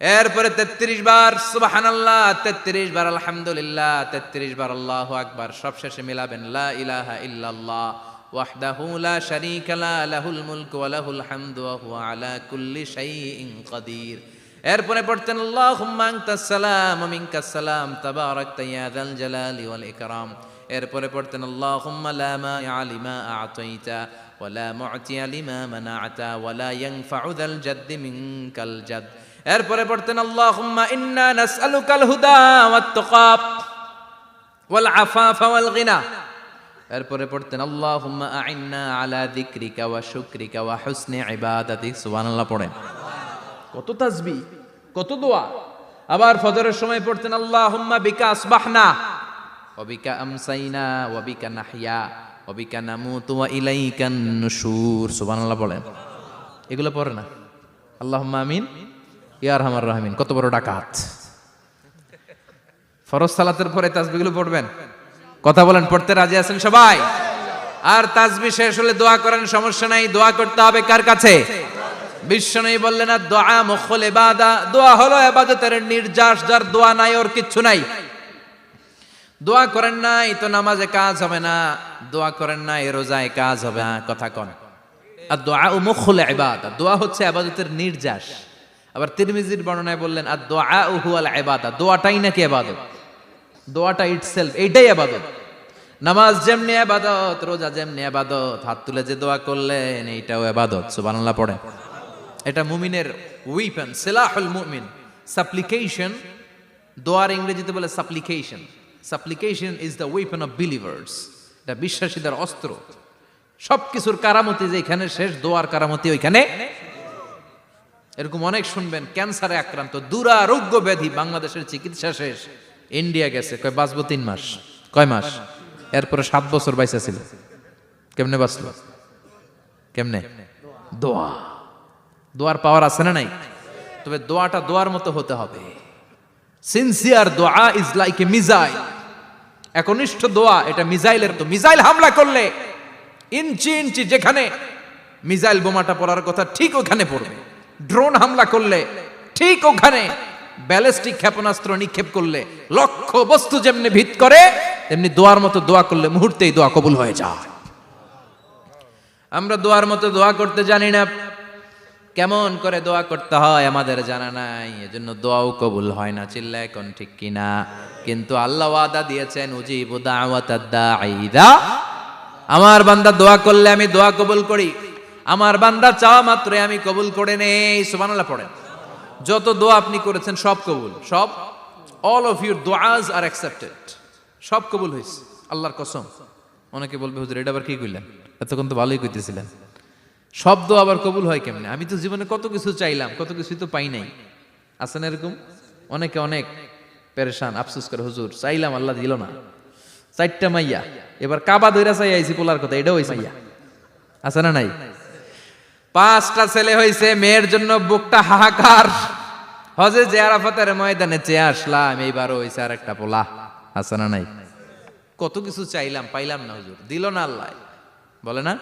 [SPEAKER 1] এরপরে 33 বার সুবহানাল্লাহ, 33 বার আলহামদুলিল্লাহ, 33 বার আল্লাহু আকবার। সবশেষে মিলাবেন লা ইলাহা ইল্লাল্লাহ ওয়াহদাহু লা শারীকা লা লাহুল মুলকু ওয়া লাহুল হামদু ওয়া হুয়া আলা কুল্লি শাইইন কাদির। এরপরে পড়তেন আল্লাহুম্মা আনতাস সালাম ওয়া মিনকাস সালাম তাবারাকতা ইয়া যাল জালালি ওয়াল ইকরাম। এরপরে পড়তেন আল্লাহুম্মা লা মানিআ লিমা আ'তাইতা ওয়া লা মু'তিয়া লিমা মানা'তা ওয়া লা ইয়ানফা'ু যাল জাদ্দি মিনকাল জাদ। এরপরে পড়তেন আল্লাহুম্মা ইন্না নাসআলুকাল হুদা ওয়াত তুকা ওয়াল আফাফা ওয়াল গিনা। এরপরে পড়তেন আল্লাহুম্মা আ'ইন্না আলা যিকরিকা ওয়া শুকরিকা ওয়া হুসনি ইবাদাতিক। সুবহানাল্লাহ পড়েন। কত তাসবিহ, কত দোয়া। আবার ফজরের সময় পড়তেন আল্লাহুম্মা বিকা আসবাহনা ওয়া বিকা আমসাইনা ওয়া বিকা নাহইয়া ওয়া বিকা নামুতু ওয়া ইলাইকান নুশুর। সুবহানাল্লাহ পড়েন। এগুলো পড়ে না? আল্লাহুম্মা আমিন ইয়া আরহামার রাহিমিন। কত বড় ডাকাত! ফরজ সালাতের পরে তাসবিহগুলো পড়বেন। কথা বলেন, পড়তে রাজি আছেন সবাই? আর তাসবিহ শেষ হলে দোয়া করেন, সমস্যা নাই। দোয়া করতে হবে কার কাছে? বিশ্বনবী বললেন না, দোয়া মুখল ইবাদা। দোয়া হলো ইবাদতের নির্যাস। যার দোয়া নাই ওর কিচ্ছু নাই। দোয়া করেন নাই তো নামাজে কাজ হবে না, দোয়া করেন নাই রোজায় কাজ হবে না। কথা কোন? আর দোয়া মুখল ইবাদা। দোয়া হচ্ছে ইবাদতের নির্যাস। আবার তিরমিজির বর্ণনায় বললেন আর দোয়া হুয়াল ইবাদা। দোয়াটাই নাকি ইবাদত। দোয়াটা ইটসেলফ এইটাই ইবাদত। নামাজ যেমনি ইবাদত, রোজা যেমনি ইবাদত, হাত তুলে যে দোয়া করলেন এইটাও ইবাদত। সুবহানাল্লাহ পড়েন। এটা মুমিনের ওয়েপন, সিলাহুল মুমিন। সাপ্লিকেশন, দোয়ার ইংরেজিতে বলে সাপ্লিকেশন। সাপ্লিকেশন is the weapon of believers. এটা বিশ্বাসীদের অস্ত্র। সবকিছুর কারামতি যেখানে শেষ, দোয়ার কারামতি ওইখানে। এরকম অনেক শুনবেন ক্যান্সারে আক্রান্ত, দুরারোগ্য ব্যাধি, বাংলাদেশের চিকিৎসা শেষ, ইন্ডিয়া গেছে, কয় বাঁচবো 3 মাস। কয় মাস? এরপরে 7 বছর বাইসা ছিল। কেমনে বাঁচলো? কেমনে? দোয়া। দোয়ার পাওয়ার আছে না নাই? তবে দোয়াটা দোয়ার মতো হতে হবে। সিনসিয়ার দোয়া ইজ লাইক এ মিসাইল। একনিষ্ঠ দোয়া এটা মিসাইলের তো। মিসাইল হামলা করলে ইঞ্চি ইঞ্চি যেখানে মিসাইল বোমাটা পড়ার কথা ঠিক ওখানে পড়বে। ড্রোন হামলা করলে ঠিক ওখানে, ব্যালিস্টিক ক্ষেপণাস্ত্র নিক্ষেপ করলে লক্ষ্য বস্তু যেমনি ভিত করে, তেমনি দোয়ার মতো দোয়া করলে মুহূর্তেই দোয়া কবুল হয়ে যায়। আমরা দোয়ার মতো দোয়া করতে জানি না। কেমন করে দোয়া করতে হয় আমাদের জানা নাই, এজন্য দোয়াও কবুল হয় না। চিল্লা এখন ঠিক কিনা? কিন্তু আল্লাহ ওয়াদা দিয়েছেন উজিবু দাওয়াতাদ দাঈ ইযা। আমার বান্দা দোয়া করলে আমি দোয়া কবুল করি। আমার বান্দা চাওয়া মাত্রই আমি কবুল করে নেই। সুবহানাল্লাহ পড়েন। যত দোয়া আপনি করেছেন সব কবুল। সব, অল অফ ইউর দোয়াজ আর অ্যাকসেপ্টেড। সব কবুল হয়েছে আল্লাহর কসম। অনেকে বলবে হুজুর এটা আবার কি কইলেন? এতক্ষণ তো ভালোই কইতেছিলেন। সব দোয়া আবার কবুল হয় কেমনে? আমি তো জীবনে কত কিছু চাইলাম, কত কিছুই তো পাই নাই। আছেন এরকম? অনেকে অনেক পেরেশান, আফসোস করে হুজুর চাইলাম আল্লাহ দিল না। 4টা মাইয়া, এবার কাবা ধইরা চাই আইছি পোলার কথা, এটাও হইছে মাইয়া। আছে না নাই? 5টা ছেলে হইছে, মেয়ের জন্য বুকটা হাহাকার। হজে যে আরাফাতের ময়দানে চেয়ে আসলাম, এইবারও হইছে আর একটা পোলা। আছে না নাই? কত কিছু চাইলাম, পাইলাম না হুজুর, দিল না আল্লাহ। বলে না?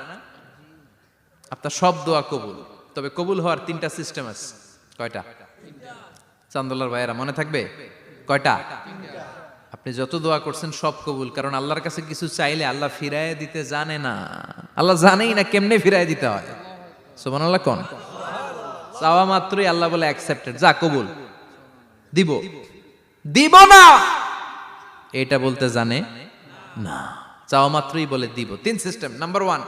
[SPEAKER 1] আপনার সব দোয়া কবুল। তবে কবুল হওয়ার 3টা সিস্টেম আছে। কয়টা? চান্দলার ভাইয়েরা মনে থাকবে? কয়টা? আপনি যত দোয়া করছেন সব কবুল। কারণ আল্লাহর কাছে কিছু চাইলে আল্লাহ ফিরায় দিতে জানে না। আল্লাহ জানেই না কেমনে ফিরায় দিতে হয়। সুবহানাল্লাহ কোন? চাওয়া মাত্রই আল্লাহ বলে অ্যাকসেপ্টেড, যা কবুল, দিব। দিব না এটা বলতে জানে না, চাওয়া মাত্রই বলে দিব। 3 সিস্টেম। নাম্বার 1,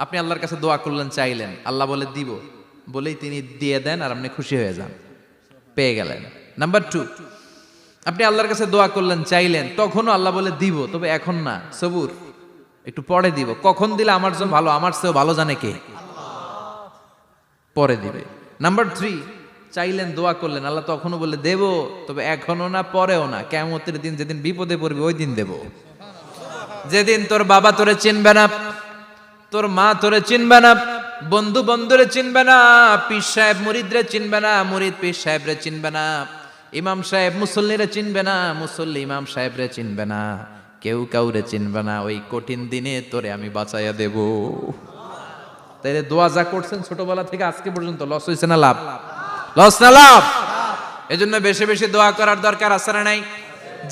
[SPEAKER 1] আপনি আল্লাহর কাছে দোয়া করলেন, চাইলেন, আল্লাহ বলে দিব, বলেই তিনি দিয়ে দেন আর আপনি খুশি হয়ে যান, পেয়ে গেলেন। নাম্বার 2, আপনি আল্লাহর কাছে দোয়া করলেন, চাইলেন, তখনও আল্লাহ বলে দিব, তবে এখন না, সবুর, একটু পরে দিব। কখন দিলে আমার জন্য ভালো, আমার চেয়েও ভালো জানে কে? পরে দিবে। নাম্বার 3, চাইলেন, দোয়া করলেন, আল্লাহ তখনও বলে দেব, তবে এখনো না, পরেও না, কিয়ামতের দিন যেদিন বিপদে পড়বে ওই দিন দেব। যেদিন তোর বাবা তোরে চিনবে না, তোর মা তোরে চিনবে না, বন্ধু বন্ধুরে চিনবে না, পীর সাহেব মুরিদরে চিনবে না, মুরিদ পীর সাহেবরে চিনবে না, ইমাম সাহেব মুসল্লিরে চিনবে না, মুসল্লি ইমাম সাহেবরে চিনবে না, কেউ কাউরে চিনবে না, ওই কঠিন দিনে তোরে আমি বাঁচাইয়া দেব। তাইলে দোয়া যা করছেন ছোটবেলা থেকে আজকে পর্যন্ত লস হয়েছে না লাভ? লস না লাভ? এজন্য বেশি বেশি দোয়া করার দরকার আছে না নাই?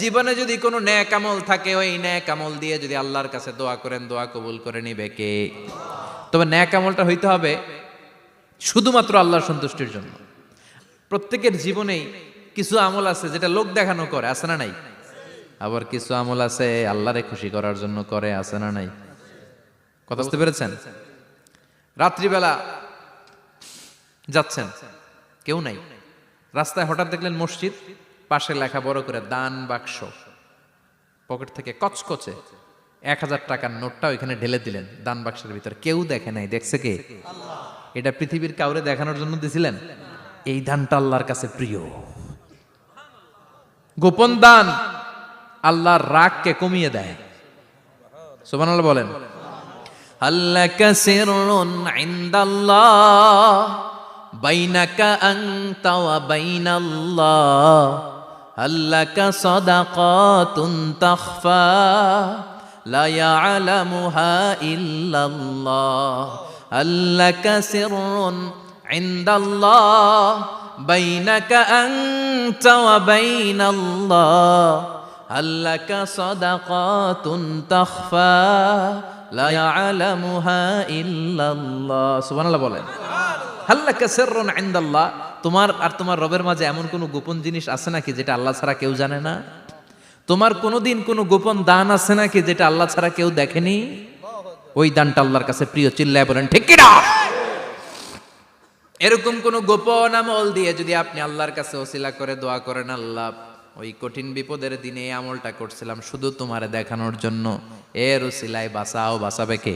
[SPEAKER 1] জীবনে যদি কোনো নেক আমল থাকে, ওই নেক আমল দিয়ে যদি আল্লাহর কাছে দোয়া করেন, দোয়া কবুল করে নিবে কে? তবে নেক আমলটা হইতে হবে শুধুমাত্র আল্লাহর সন্তুষ্টির জন্য। প্রত্যেকের জীবনেই কিছু আমল আছে যেটা লোক দেখানো করে, আছে না নাই? আবার কিছু আমল আছে আল্লাহরে খুশি করার জন্য করে, আছে না নাই? কথা বুঝতে পেরেছেন? রাত্রিবেলা যাচ্ছেন, কেউ নাই, রাস্তায় হঠাৎ দেখলেন মসজিদ, পাশে লেখা বড় করে দান বাক্স, পকেট থেকে কচকচে 1000 টাকার নোটটা ওইখানে ঢেলে দিলেন দান বাক্সের ভিতরে। কেউ দেখে নাই, দেখছে কে? এটা পৃথিবীর কাউরে দেখানোর জন্য দিছিলেন? এই দানটা আল্লাহর কাছে প্রিয়। গোপন দান আল্লাহর রাগকে কমিয়ে দেয়। সুবহানাল্লাহ বলেন। আল্লাকা সিররুন ইনদাল্লাহ বাইনাকা আনতা ওয়া বাইনাল্লাহ, আল্লাকা সাদাকাতুন তাখফা লা ইয়ালামুহা ইল্লাল্লাহ, আল্লাকা সিররুন ইনদাল্লাহ বাইনাকা আনতা ওয়া বাইনাল্লাহ, আল্লাকা সাদাকাতুন তাখফা লা ইয়ালামুহা ইল্লাল্লাহ। সুবহানাল্লাহ বলেন। আল্লাকা সিররুন ইনদাল্লাহ, তোমার আর তোমার রবের মাঝে এমন কোনো গোপন জিনিস আছে নাকি যেটা আল্লাহ ছাড়া কেউ জানে না? তোমার কোনোদিন কোনো গোপন দান আছে নাকি যেটা আল্লাহ ছাড়া কেউ দেখেনি? ওই দানটা আল্লাহর কাছে প্রিয়। চিল্লায় বলেন ঠিক কি না? এরকম কোন গোপন আমল দিয়ে যদি আপনি আল্লাহর কাছে ওসিলা করে দোয়া করেন, আল্লাহ ওই কঠিন বিপদের দিনে এই আমলটা করছিলাম শুধু তোমারে দেখানোর জন্য, এর ওসিলায় বাঁচাও, বাঁচাবে কে?